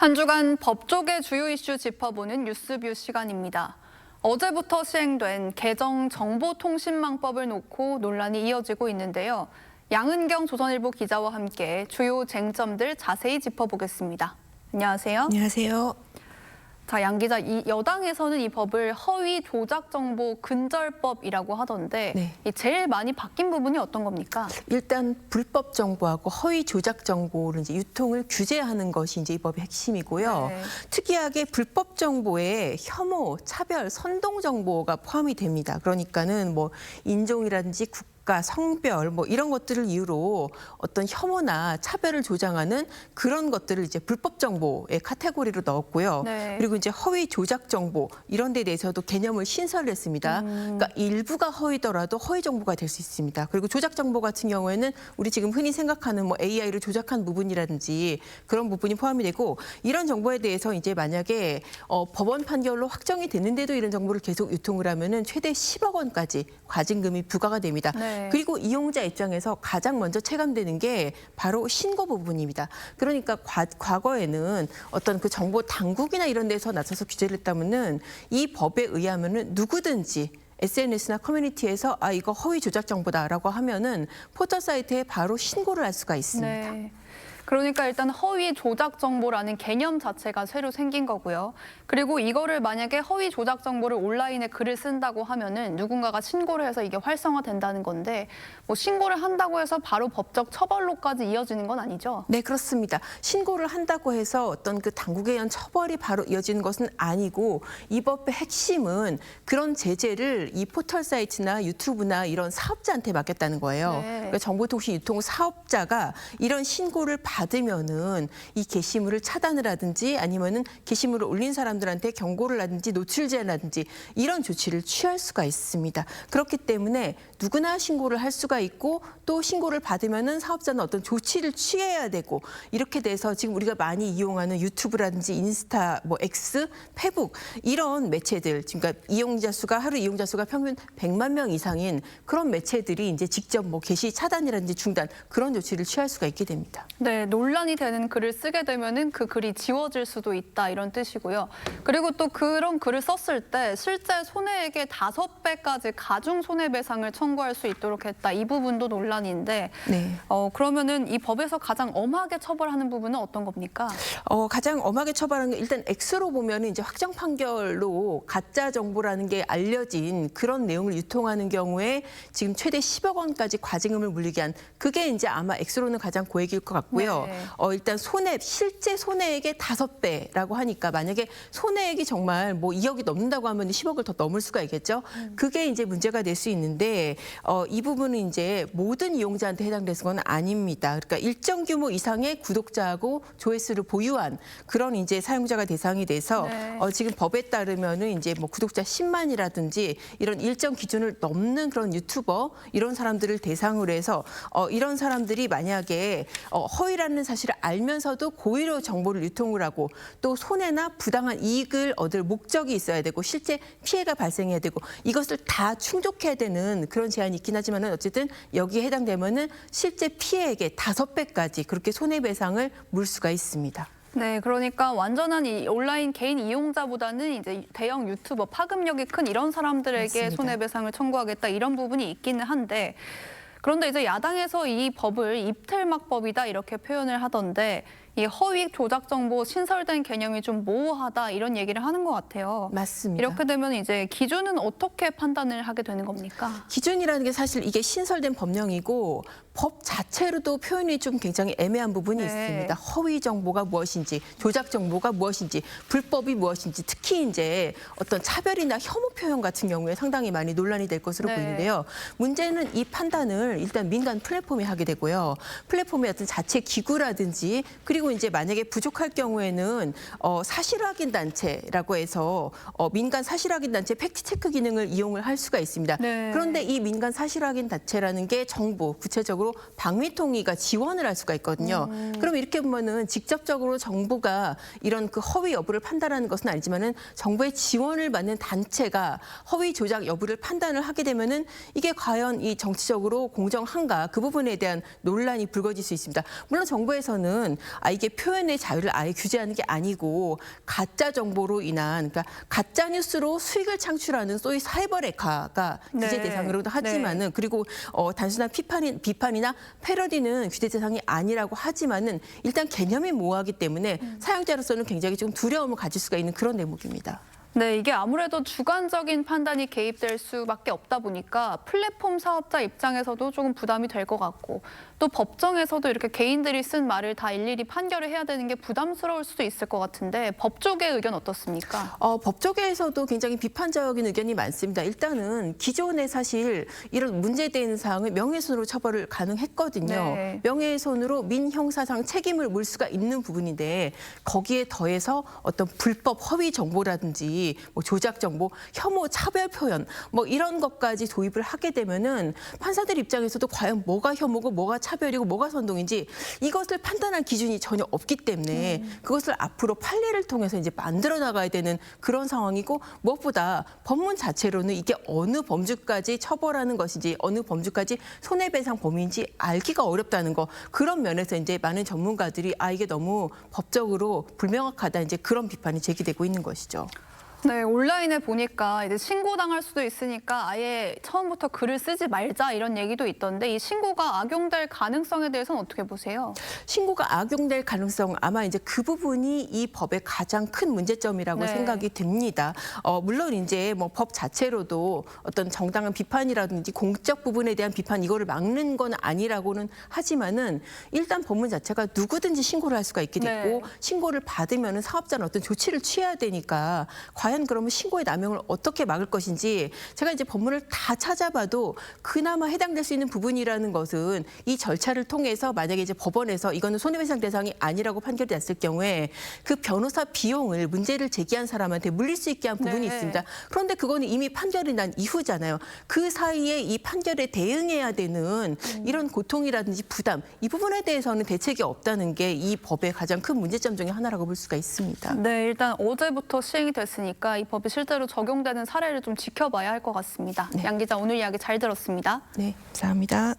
한 주간 법조계 주요 이슈 짚어보는 뉴스뷰 시간입니다. 어제부터 시행된 개정정보통신망법을 놓고 논란이 이어지고 있는데요. 양은경 조선일보 기자와 함께 주요 쟁점들 자세히 짚어보겠습니다. 안녕하세요. 안녕하세요. 자, 양 기자, 여당에서는 이 법을 허위 조작 정보 근절법이라고 하던데 네. 제일 많이 바뀐 부분이 어떤 겁니까? 일단 불법 정보하고 허위 조작 정보를 이제 유통을 규제하는 것이 이제 이 법의 핵심이고요. 네. 특이하게 불법 정보에 혐오, 차별, 선동 정보가 포함이 됩니다. 그러니까는 뭐 인종이라든지 국가, 성별 뭐 이런 것들을 이유로 어떤 혐오나 차별을 조장하는 그런 것들을 이제 불법 정보의 카테고리로 넣었고요. 네. 그리고 이제 허위 조작 정보 이런 데 대해서도 개념을 신설을 했습니다. 그러니까 일부가 허위더라도 허위 정보가 될 수 있습니다. 그리고 조작 정보 같은 경우에는 우리 지금 흔히 생각하는 뭐 AI를 조작한 부분이라든지 그런 부분이 포함이 되고 이런 정보에 대해서 이제 만약에 법원 판결로 확정이 됐는데도 이런 정보를 계속 유통을 하면은 최대 10억 원까지 과징금이 부과가 됩니다. 네. 그리고 이용자 입장에서 가장 먼저 체감되는 게 바로 신고 부분입니다. 그러니까 과거에는 어떤 그 정보 당국이나 이런 데서 나서서 규제를 했다면은 이 법에 의하면은 누구든지 SNS나 커뮤니티에서 이거 허위 조작 정보다라고 하면은 포털 사이트에 바로 신고를 할 수가 있습니다. 네. 그러니까 일단 허위 조작 정보라는 개념 자체가 새로 생긴 거고요. 그리고 이거를 만약에 허위 조작 정보를 온라인에 글을 쓴다고 하면은 누군가가 신고를 해서 이게 활성화된다는 건데 뭐 신고를 한다고 해서 바로 법적 처벌로까지 이어지는 건 아니죠? 네, 그렇습니다. 신고를 한다고 해서 어떤 그 당국에 의한 처벌이 바로 이어지는 것은 아니고 이 법의 핵심은 그런 제재를 이 포털 사이트나 유튜브나 이런 사업자한테 맡겼다는 거예요. 네. 그러니까 정보통신 유통 사업자가 이런 신고를 받으면은 이 게시물을 차단을 하든지 아니면은 게시물을 올린 사람들한테 경고를 하든지 노출 제한하든지 이런 조치를 취할 수가 있습니다. 그렇기 때문에 누구나 신고를 할 수가 있고 또 신고를 받으면은 사업자는 어떤 조치를 취해야 되고 이렇게 돼서 지금 우리가 많이 이용하는 유튜브라든지 인스타, 뭐 X, 페북 이런 매체들 그러니까 하루 이용자 수가 평균 100만 명 이상인 그런 매체들이 이제 직접 뭐 게시 차단이라든지 중단 그런 조치를 취할 수가 있게 됩니다. 네, 논란이 되는 글을 쓰게 되면은 그 글이 지워질 수도 있다 이런 뜻이고요. 그리고 또 그런 글을 썼을 때 실제 손해액의 5배까지 가중 손해배상을 청구할 수 있도록 했다. 이 부분도 논란인데, 네. 그러면은 이 법에서 가장 엄하게 처벌하는 부분은 어떤 겁니까? 가장 엄하게 처벌하는 게 일단 X로 보면 이제 확정 판결로 가짜 정보라는 게 알려진 그런 내용을 유통하는 경우에 지금 최대 10억 원까지 과징금을 물리게 한 그게 이제 아마 X로는 가장 고액일 것 같고요. 네. 일단 실제 손해액의 5배라고 하니까 만약에 손해액이 정말 뭐 2억이 넘는다고 하면 10억을 더 넘을 수가 있겠죠. 그게 이제 문제가 될 수 있는데 이 부분은 이제 모든 이용자한테 해당되는 건 아닙니다. 그러니까 일정 규모 이상의 구독자하고 조회수를 보유한 그런 이제 사용자가 대상이 돼서 네. 지금 법에 따르면은 이제 뭐 구독자 10만이라든지 이런 일정 기준을 넘는 그런 유튜버 이런 사람들을 대상으로 해서 이런 사람들이 만약에 허위라는 사실을 알면서도 고의로 정보를 유통을 하고 또 손해나 부당한 이익을 얻을 목적이 있어야 되고 실제 피해가 발생해야 되고 이것을 다 충족해야 되는 그런 제한이 있긴 하지만은 어쨌든 여기에 해당되면은 실제 피해액의 5배까지 그렇게 손해배상을 물 수가 있습니다. 네, 그러니까 완전한 이 온라인 개인 이용자보다는 이제 대형 유튜버, 파급력이 큰 이런 사람들에게 맞습니다. 손해배상을 청구하겠다 이런 부분이 있기는 한데 그런데 이제 야당에서 이 법을 입틀막법이다 이렇게 표현을 하던데 이 허위 조작 정보 신설된 개념이 좀 모호하다 이런 얘기를 하는 것 같아요. 맞습니다. 이렇게 되면 이제 기준은 어떻게 판단을 하게 되는 겁니까? 기준이라는 게 사실 이게 신설된 법령이고 법 자체로도 표현이 좀 굉장히 애매한 부분이 네. 있습니다. 허위 정보가 무엇인지, 조작 정보가 무엇인지, 불법이 무엇인지, 특히 이제 어떤 차별이나 혐오 표현 같은 경우에 상당히 많이 논란이 될 것으로 네. 보이는데요. 문제는 이 판단을 일단 민간 플랫폼이 하게 되고요. 플랫폼의 어떤 자체 기구라든지 그리고 이제 만약에 부족할 경우에는 사실 확인 단체라고 해서 민간 사실 확인 단체 팩트 체크 기능을 이용을 할 수가 있습니다. 네. 그런데 이 민간 사실 확인 단체라는 게 정부 구체적으로 방위통위가 지원을 할 수가 있거든요. 그럼 이렇게 보면은 직접적으로 정부가 이런 그 허위 여부를 판단하는 것은 아니지만은 정부의 지원을 받는 단체가 허위 조작 여부를 판단을 하게 되면은 이게 과연 이 정치적으로 공정한가 그 부분에 대한 논란이 불거질 수 있습니다. 물론 정부에서는 이게 표현의 자유를 아예 규제하는 게 아니고 가짜 정보로 인한 그러니까 가짜 뉴스로 수익을 창출하는 소위 사이버 레카가 규제 네. 대상으로도 하지만은 그리고 단순한 비판이나 패러디는 규제 대상이 아니라고 하지만은 일단 개념이 모호하기 때문에 사용자로서는 굉장히 좀 두려움을 가질 수가 있는 그런 대목입니다. 네, 이게 아무래도 주관적인 판단이 개입될 수밖에 없다 보니까 플랫폼 사업자 입장에서도 조금 부담이 될 것 같고 또 법정에서도 이렇게 개인들이 쓴 말을 다 일일이 판결을 해야 되는 게 부담스러울 수도 있을 것 같은데 법 쪽의 의견 어떻습니까? 법 쪽에서도 굉장히 비판적인 의견이 많습니다. 일단은 기존에 사실 이런 문제되는 사항을 명예훼손으로 처벌을 가능했거든요. 네. 명예훼손으로 민형사상 책임을 물 수가 있는 부분인데 거기에 더해서 어떤 불법 허위 정보라든지 뭐 조작 정보, 혐오, 차별 표현 뭐 이런 것까지 도입을 하게 되면은 판사들 입장에서도 과연 뭐가 혐오고 뭐가 차별이고 뭐가 선동인지 이것을 판단할 기준이 전혀 없기 때문에 그것을 앞으로 판례를 통해서 이제 만들어 나가야 되는 그런 상황이고 무엇보다 법문 자체로는 이게 어느 범주까지 처벌하는 것인지 어느 범주까지 손해배상 범위인지 알기가 어렵다는 거 그런 면에서 이제 많은 전문가들이 이게 너무 법적으로 불명확하다 이제 그런 비판이 제기되고 있는 것이죠. 네, 온라인에 보니까 이제 신고당할 수도 있으니까 아예 처음부터 글을 쓰지 말자 이런 얘기도 있던데 이 신고가 악용될 가능성에 대해서는 어떻게 보세요? 신고가 악용될 가능성 아마 이제 그 부분이 이 법의 가장 큰 문제점이라고 네. 생각이 됩니다. 물론 이제 뭐 법 자체로도 어떤 정당한 비판이라든지 공적 부분에 대한 비판 이거를 막는 건 아니라고는 하지만은 일단 법문 자체가 누구든지 신고를 할 수가 있게 됐고 네. 신고를 받으면은 사업자는 어떤 조치를 취해야 되니까 과연 그러면 신고의 남용을 어떻게 막을 것인지 제가 이제 법문을 다 찾아봐도 그나마 해당될 수 있는 부분이라는 것은 이 절차를 통해서 만약에 이제 법원에서 이거는 손해배상 대상이 아니라고 판결이 났을 경우에 그 변호사 비용을 문제를 제기한 사람한테 물릴 수 있게 한 부분이 네. 있습니다. 그런데 그거는 이미 판결이 난 이후잖아요. 그 사이에 이 판결에 대응해야 되는 이런 고통이라든지 부담 이 부분에 대해서는 대책이 없다는 게 이 법의 가장 큰 문제점 중에 하나라고 볼 수가 있습니다. 네, 일단 어제부터 시행이 됐으니까 이 법이 실제로 적용되는 사례를 좀 지켜봐야 할 것 같습니다. 양 기자 오늘 이야기 잘 들었습니다. 네, 감사합니다.